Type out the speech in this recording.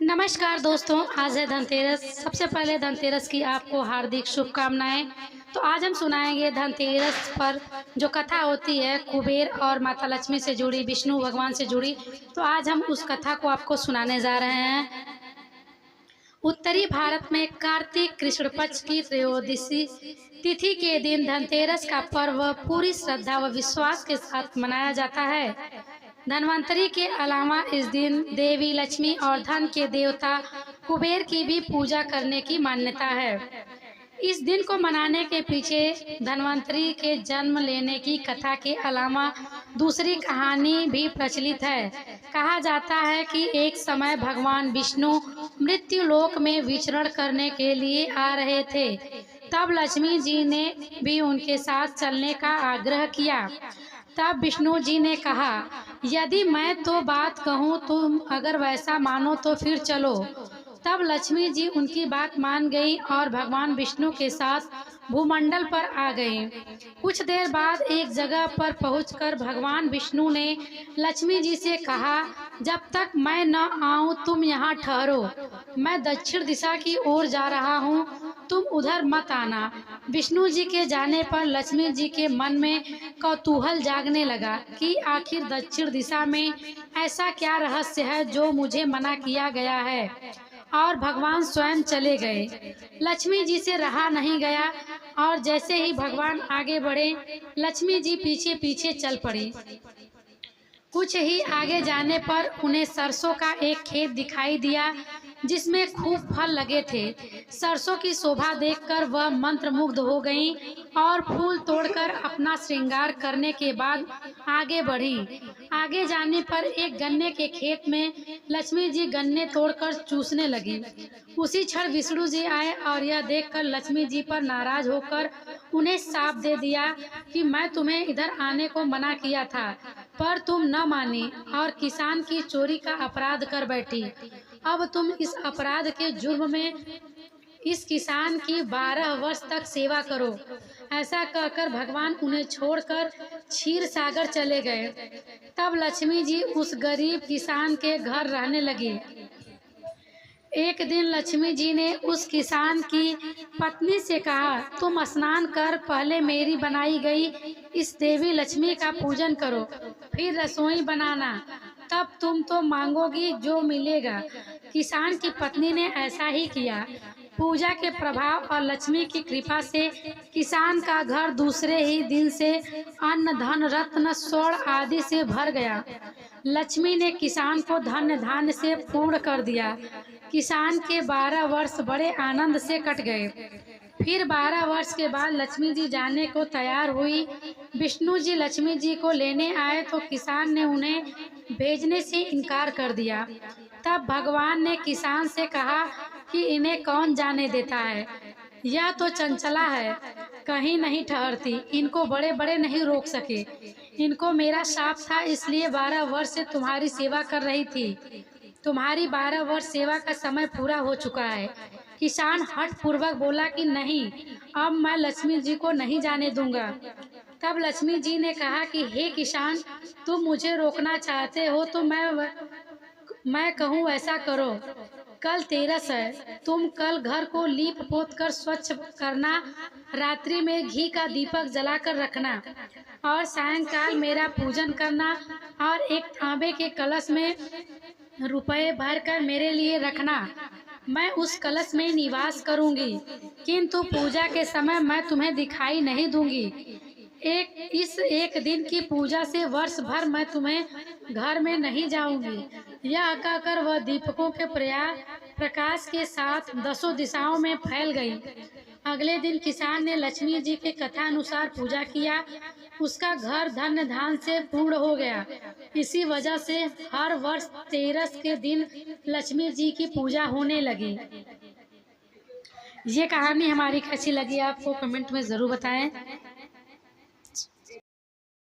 नमस्कार दोस्तों, आज है धनतेरस। सबसे पहले धनतेरस की आपको हार्दिक शुभकामनाएं। तो आज हम सुनाएंगे धनतेरस पर जो कथा होती है कुबेर और माता लक्ष्मी से जुड़ी, विष्णु भगवान से जुड़ी। तो आज हम उस कथा को आपको सुनाने जा रहे हैं। उत्तरी भारत में कार्तिक कृष्ण पक्ष की त्रयोदशी तिथि के दिन धनतेरस का पर्व पूरी श्रद्धा व विश्वास के साथ मनाया जाता है। धनवंतरी के अलावा इस दिन देवी लक्ष्मी और धन के देवता कुबेर की भी पूजा करने की मान्यता है। इस दिन को मनाने के पीछे धनवंतरी के जन्म लेने की कथा के अलावा दूसरी कहानी भी प्रचलित है। कहा जाता है कि एक समय भगवान विष्णु मृत्यु लोक में विचरण करने के लिए आ रहे थे। तब लक्ष्मी जी ने भी उनके साथ चलने का आग्रह किया। तब विष्णु जी ने कहा, यदि मैं तो बात कहूँ, तुम अगर वैसा मानो तो फिर चलो। तब लक्ष्मी जी उनकी बात मान गई और भगवान विष्णु के साथ भूमंडल पर आ गए। कुछ देर बाद एक जगह पर पहुंचकर भगवान विष्णु ने लक्ष्मी जी से कहा, जब तक मैं न आऊं तुम यहाँ ठहरो। मैं दक्षिण दिशा की ओर जा रहा हूँ, तुम उधर मत आना। विष्णु जी के जाने पर लक्ष्मी जी के मन में कौतूहल जागने लगा कि आखिर दक्षिण दिशा में ऐसा क्या रहस्य है जो मुझे मना किया गया है, और भगवान स्वयं चले गए। लक्ष्मी जी से रहा नहीं गया और जैसे ही भगवान आगे बढ़े, लक्ष्मी जी पीछे पीछे चल पड़ी। कुछ ही आगे जाने पर उन्हें सरसों का एक खेत दिखाई दिया जिसमें खूब फल लगे थे। सरसों की शोभा देखकर वह मंत्रमुग्ध हो गईं और फूल तोड़कर अपना श्रृंगार करने के बाद आगे बढ़ी। आगे जाने पर एक गन्ने के खेत में लक्ष्मी जी गन्ने तोड़कर चूसने लगी। उसी क्षण विष्णु जी आए और यह देखकर लक्ष्मी जी पर नाराज होकर उन्हें शाप दे दिया कि मैं तुम्हें इधर आने को मना किया था, पर तुम न मानी और किसान की चोरी का अपराध कर बैठी। अब तुम इस अपराध के जुर्म में इस किसान की 12 वर्ष तक सेवा करो। ऐसा कहकर भगवान उन्हें छोड़कर क्षीर सागर चले गए। तब लक्ष्मी जी उस गरीब किसान के घर रहने लगी। एक दिन लक्ष्मी जी ने उस किसान की पत्नी से कहा, तुम स्नान कर पहले मेरी बनाई गई इस देवी लक्ष्मी का पूजन करो, फिर रसोई बनाना, तब तुम तो मांगोगी जो मिलेगा। किसान की पत्नी ने ऐसा ही किया। पूजा के प्रभाव और लक्ष्मी की कृपा से किसान का घर दूसरे ही दिन से अन्न धन रत्न स्वर्ण आदि से भर गया। लक्ष्मी ने किसान को धन्य धान्य से पूर्ण कर दिया। किसान के 12 वर्ष बड़े आनंद से कट गए। फिर 12 वर्ष के बाद लक्ष्मी जी जाने को तैयार हुई। विष्णु जी लक्ष्मी जी को लेने आए तो किसान ने उन्हें भेजने से इनकार कर दिया। तब भगवान ने किसान से कहा कि इन्हें कौन जाने देता है, यह तो चंचला है, कहीं नहीं ठहरती, इनको बड़े बड़े नहीं रोक सके। इनको मेरा शाप था, इसलिए 12 वर्ष से तुम्हारी सेवा कर रही थी। तुम्हारी 12 वर्ष सेवा का समय पूरा हो चुका है। किसान हठ पूर्वक बोला कि नहीं, अब मैं लक्ष्मी जी को नहीं जाने दूंगा। तब लक्ष्मी जी ने कहा कि हे किसान, तुम मुझे रोकना चाहते हो तो मैं कहूँ ऐसा करो। कल तेरस है, तुम कल घर को लीप पोत कर स्वच्छ करना, रात्रि में घी का दीपक जलाकर रखना और सायंकाल मेरा पूजन करना और एक तांबे के कलश में रुपए भरकर मेरे लिए रखना। मैं उस कलश में निवास करूंगी, किंतु पूजा के समय मैं तुम्हें दिखाई नहीं दूंगी। इस एक दिन की पूजा से वर्ष भर मैं तुम्हें घर में नहीं जाऊंगी। यह कहकर वह दीपकों के प्रकाश के साथ 10 दिशाओं में फैल गई। अगले दिन किसान ने लक्ष्मी जी के कथा अनुसार पूजा किया। उसका घर धन्य धान से पूर्ण हो गया। इसी वजह से हर वर्ष तेरस के दिन लक्ष्मी जी की पूजा होने लगी। ये कहानी हमारी कैसी लगी आपको कमेंट में ज़रूर बताएं।